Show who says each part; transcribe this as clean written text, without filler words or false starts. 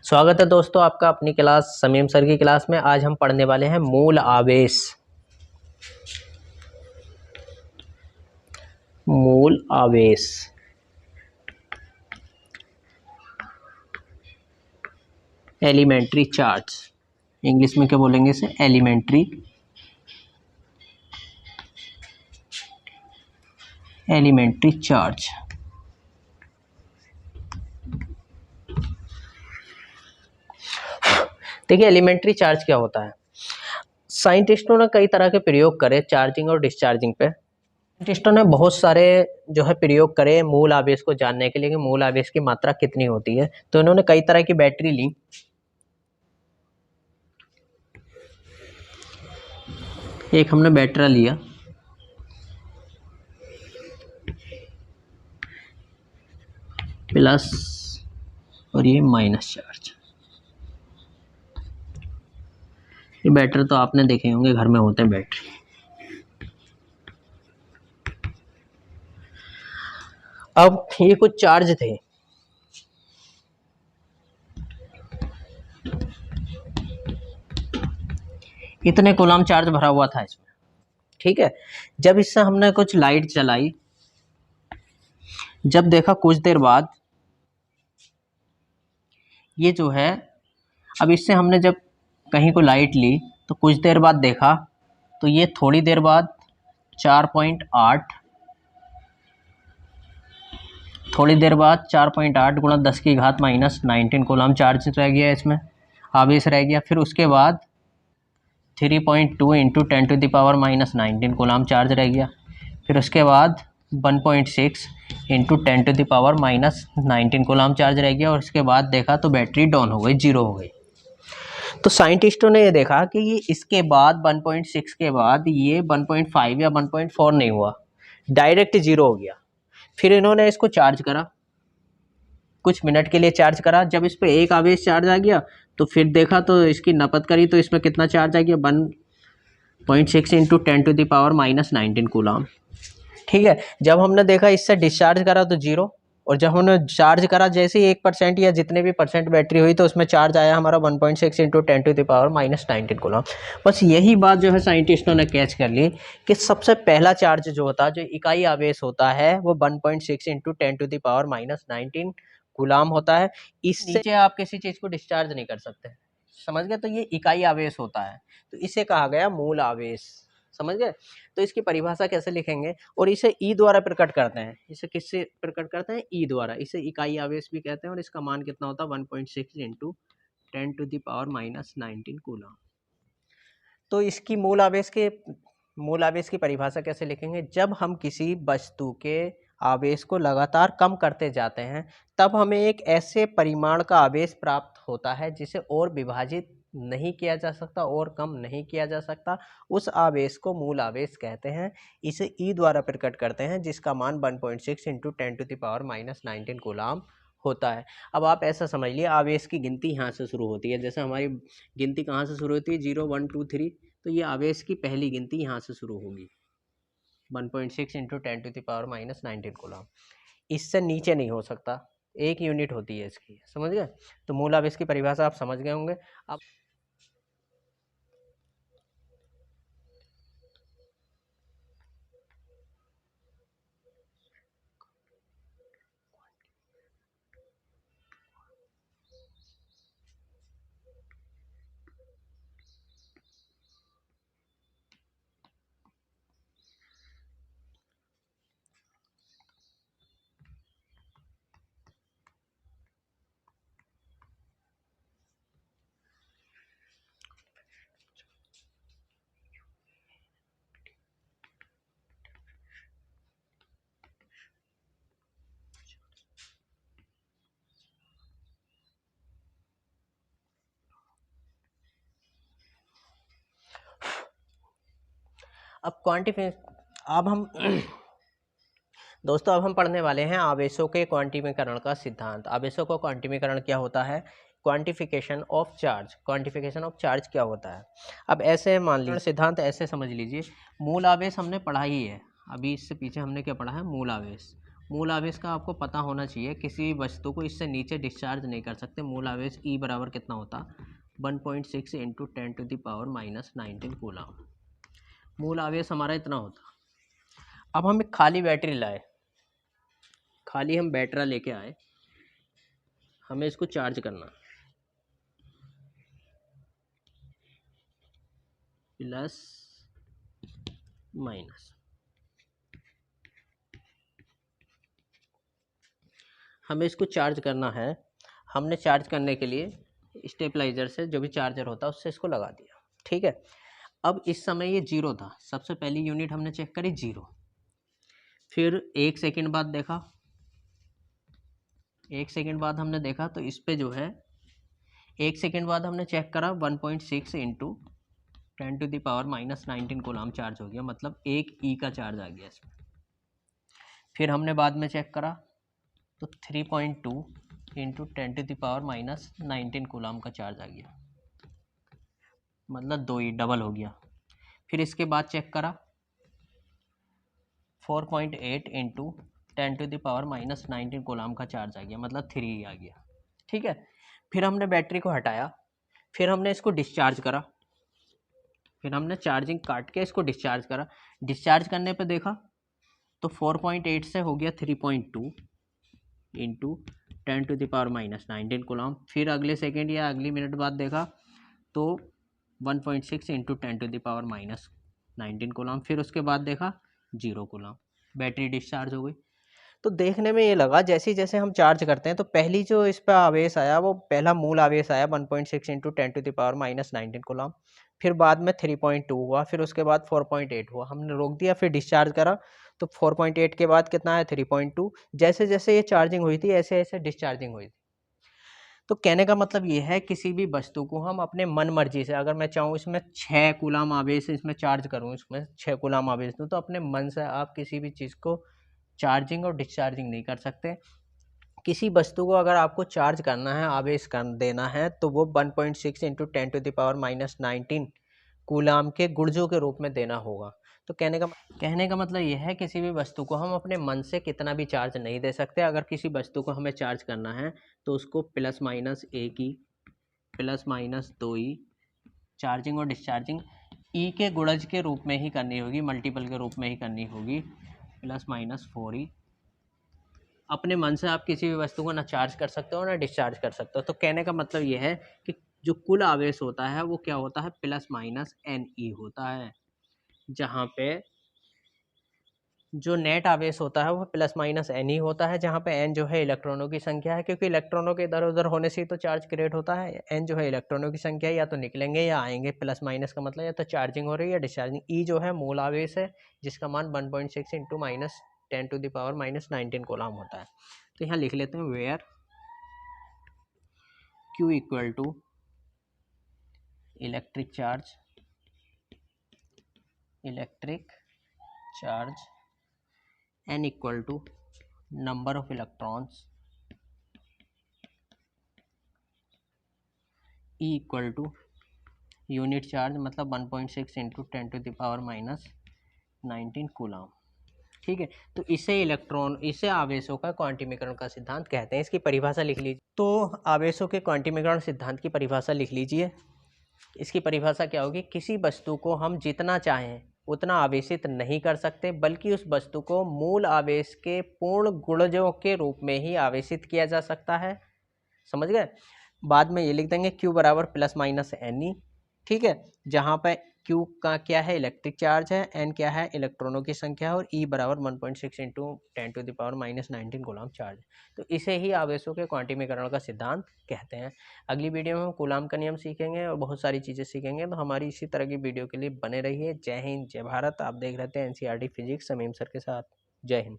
Speaker 1: स्वागत है दोस्तों आपका अपनी क्लास समीम सर की क्लास में। आज हम पढ़ने वाले हैं मूल आवेश। मूल आवेश एलिमेंट्री चार्ज, इंग्लिश में क्या बोलेंगे इसे? Elementary charge. देखिए एलिमेंट्री चार्ज क्या होता है। साइंटिस्टों ने कई तरह के प्रयोग करे चार्जिंग और डिस्चार्जिंग पे। साइंटिस्टों ने बहुत सारे जो है प्रयोग करे मूल आवेश को जानने के लिए कि मूल आवेश की मात्रा कितनी होती है। तो इन्होंने कई तरह की बैटरी ली। एक हमने बैटरी लिया, प्लस और ये माइनस चार्ज। ये बैटरी तो आपने देखे होंगे, घर में होते हैं बैटरी। अब ये कुछ चार्ज थे, इतने कूलम चार्ज भरा हुआ था इसमें, ठीक है। जब इससे हमने कुछ लाइट जलाई, जब देखा कुछ देर बाद ये जो है, अब इससे हमने जब कहीं को लाइट ली तो कुछ देर बाद देखा तो ये थोड़ी देर बाद 4.8, थोड़ी देर बाद 4.8 गुणा 10 की घात माइनस 19 कूलम चार्ज रह गया, इसमें आवेश रह गया। फिर उसके बाद 3.2 into 10 to the power minus 19 coulomb charge रह गया। फिर उसके बाद 1.6 into 10 to the power minus 19 coulomb charge रह गया। और उसके बाद देखा तो बैटरी डाउन हो गई, जीरो हो गई। तो साइंटिस्टों ने ये देखा कि ये इसके बाद 1.6 के बाद ये 1.5 या 1.4 नहीं हुआ, डायरेक्ट जीरो हो गया। फिर इन्होंने इसको चार्ज करा, कुछ मिनट के लिए चार्ज करा। जब इस पर एक आवेश चार्ज आ गया तो फिर देखा तो इसकी नपत करी तो इसमें कितना चार्ज आ गया, 1.6 into 10 to the power minus 19 coulomb, ठीक है। जब हमने देखा इससे डिस्चार्ज करा तो जीरो, और जब हमने चार्ज करा जैसे ही 1% या जितने भी परसेंट बैटरी हुई तो उसमें चार्ज आया हमारा 1.6 into 10 to the power minus 19 coulomb. बस यही बात जो है साइंटिस्टों ने कैच कर ली कि सबसे पहला चार्ज जो होता है, जो इकाई आवेश होता है, वो 1.6 into 10 to the power minus 19 coulomb होता है। इससे नीचे आप किसी चीज़ को डिस्चार्ज नहीं कर सकते, समझ गए? तो ये इकाई आवेश होता है, तो इसे कहा गया मूल आवेश, समझ गए? तो इसकी परिभाषा कैसे लिखेंगे, और इसे ई द्वारा प्रकट करते हैं। इसे किससे प्रकट करते हैं? ई द्वारा। इसे इकाई आवेश भी कहते हैं, और इसका मान कितना होता है? 1.6 into 10 to the power minus 19 coulomb. तो इसकी मूल आवेश की परिभाषा कैसे लिखेंगे? जब हम किसी वस्तु के आवेश को लगातार कम करते जाते हैं तब हमें एक ऐसे परिमाण का आवेश प्राप्त होता है जिसे और विभाजित नहीं किया जा सकता और कम नहीं किया जा सकता। उस आवेश को मूल आवेश कहते हैं। इसे ई द्वारा प्रकट करते हैं, जिसका मान 1.6 into 10 to the power minus 19 coulomb होता है। अब आप ऐसा समझ लिए, आवेश की गिनती यहाँ से शुरू होती है। जैसे हमारी गिनती कहाँ से शुरू होती है? 0 1 2 3, तो ये आवेश की पहली गिनती यहाँ से शुरू होगी, 1.6 into 10 to the power minus 19 coulomb. इससे नीचे नहीं हो सकता, एक यूनिट होती है इसकी, समझ गए? तो मूल आवेश की परिभाषा आप समझ गए होंगे। अब अब हम दोस्तों अब हम पढ़ने वाले हैं आवेशों के क्वांटिमीकरण का सिद्धांत। आवेशों का क्वांटिमीकरण क्या होता है? Quantification of charge. Quantification of charge क्या होता है? अब ऐसे मान लीजिए, सिद्धांत ऐसे समझ लीजिए, मूल आवेश हमने पढ़ा ही है, अभी इससे पीछे हमने क्या पढ़ा है? मूल आवेश। मूल आवेश का आपको पता होना चाहिए, किसी वस्तु को इससे नीचे डिस्चार्ज नहीं कर सकते। मूल आवेश ई बराबर कितना होता, 1.6 इंटू 10⁻⁹ कूलम। मूल आवेश हमारा इतना होता। अब हम एक खाली बैटरी लाए, खाली हम बैटरा लेके आए, हमें इसको चार्ज करना, प्लस माइनस। हमें इसको चार्ज करना है। हमने चार्ज करने के लिए स्टेबलाइजर से, जो भी चार्जर होता है उससे इसको लगा दिया, ठीक है। अब इस समय ये 0 था, सबसे पहली यूनिट हमने चेक करी 0। फिर 1 सेकंड बाद देखा, 1 सेकंड बाद हमने देखा तो इस पे जो है 1 सेकंड बाद हमने चेक करा 1.6 इंटू 10⁻⁻19 कूलम चार्ज हो गया, मतलब 1 ई का चार्ज आ गया इसमें। फिर हमने बाद में चेक करा तो 3.2 इंटू 10⁻⁻19 कूलम का चार्ज आ गया, मतलब 2 ई डबल हो गया। फिर इसके बाद चेक करा 4.8 इंटू 10⁻⁻19 कूलम का चार्ज आ गया, मतलब 3 ई आ गया, ठीक है। फिर हमने बैटरी को हटाया, फिर हमने इसको डिस्चार्ज करा, फिर हमने चार्जिंग काट के इसको डिस्चार्ज करा। डिस्चार्ज करने पे देखा तो 4.8 से हो गया 3.2 इंटू 10⁻⁻19 कूलम। फिर अगले सेकेंड या अगली मिनट बाद देखा तो 1.6 इंटू 10⁻⁻19 कूलम। फिर उसके बाद देखा 0 कूलम, बैटरी डिस्चार्ज हो गई। तो देखने में ये लगा जैसे जैसे हम चार्ज करते हैं तो पहली जो इस पर आवेश आया वो पहला मूल आवेश आया 1.6 इंटू 10⁻⁻19 कूलम। फिर बाद में 3.2 हुआ, फिर उसके बाद 4.8 हुआ, हमने रोक दिया, फिर डिस्चार्ज करा तो 4.8 के बाद कितना है 3.2। जैसे जैसे ये चार्जिंग हुई थी ऐसे ऐसे डिस्चार्जिंग हुई थी। तो कहने का मतलब ये है किसी भी वस्तु को हम अपने मन मर्जी से, अगर मैं चाहूँ इसमें 6 कूलम आवेश इसमें चार्ज करूँ, इसमें 6 कूलम आवेश दूँ, तो अपने मन से आप किसी भी चीज़ को चार्जिंग और डिस्चार्जिंग नहीं कर सकते। किसी वस्तु को अगर आपको चार्ज करना है, आवेश कर देना है, तो वो 1.6 इंटू 10⁻⁻19 कूलाम के गुर्जों के रूप में देना होगा। तो कहने का मतलब यह है किसी भी वस्तु को हम अपने मन से कितना भी चार्ज नहीं दे सकते। अगर किसी वस्तु को हमें चार्ज करना है तो उसको प्लस माइनस 1 ई, प्लस माइनस 2 ई, चार्जिंग और डिस्चार्जिंग ई के गुणज के रूप में ही करनी होगी, मल्टीपल के रूप में ही करनी होगी, प्लस माइनस 4 ई। अपने मन से आप किसी भी वस्तु को ना चार्ज कर सकते हो ना डिस्चार्ज कर सकते हो। तो कहने का मतलब ये है कि जो कुल आवेश होता है वो क्या होता है, प्लस माइनस एन ई होता है, जहाँ पे जो नेट आवेश होता है वो प्लस माइनस एन ही होता है, जहाँ पे एन जो है इलेक्ट्रॉनों की संख्या है, क्योंकि इलेक्ट्रॉनों के इधर उधर होने से ही तो चार्ज क्रिएट होता है। एन जो है इलेक्ट्रॉनों की संख्या, या तो निकलेंगे या आएंगे, प्लस माइनस का मतलब या तो चार्जिंग हो रही है या डिस्चार्जिंग। ई जो है मूल आवेश है जिसका मान 1.6 इंटू माइनस 10⁻⁻19 कूलम होता है। तो यहाँ लिख लेते हैं where Q equal to electric charge, N equal to number of electrons, E equal to unit charge मतलब 1.6 इंटू 10⁻⁻19 कूलम, ठीक है। तो इसे आवेशों का क्वांटीकरण का सिद्धांत कहते हैं। इसकी परिभाषा लिख लीजिए। तो आवेशों के क्वांटीकरण सिद्धांत की परिभाषा लिख लीजिए। इसकी परिभाषा क्या होगी, किसी वस्तु को हम जितना चाहें उतना आवेशित नहीं कर सकते, बल्कि उस वस्तु को मूल आवेश के पूर्ण गुणजों के रूप में ही आवेशित किया जा सकता है। समझ गए। बाद में ये लिख देंगे Q बराबर प्लस माइनस एन ई, ठीक है, जहाँ पे Q का क्या है इलेक्ट्रिक चार्ज है, N क्या है इलेक्ट्रॉनों की संख्या है, और E बराबर 1.6 इंटू 10⁻⁻19 कूलम चार्ज। तो इसे ही आवेशों के क्वांटीकरण का सिद्धांत कहते हैं। अगली वीडियो में हम कूलम का नियम सीखेंगे और बहुत सारी चीज़ें सीखेंगे। तो हमारी इसी तरह की वीडियो के लिए बने रहिए। जय हिंद, जय भारत। आप देख रहे थे NCERT फिजिक्स समीम सर के साथ। जय हिंद।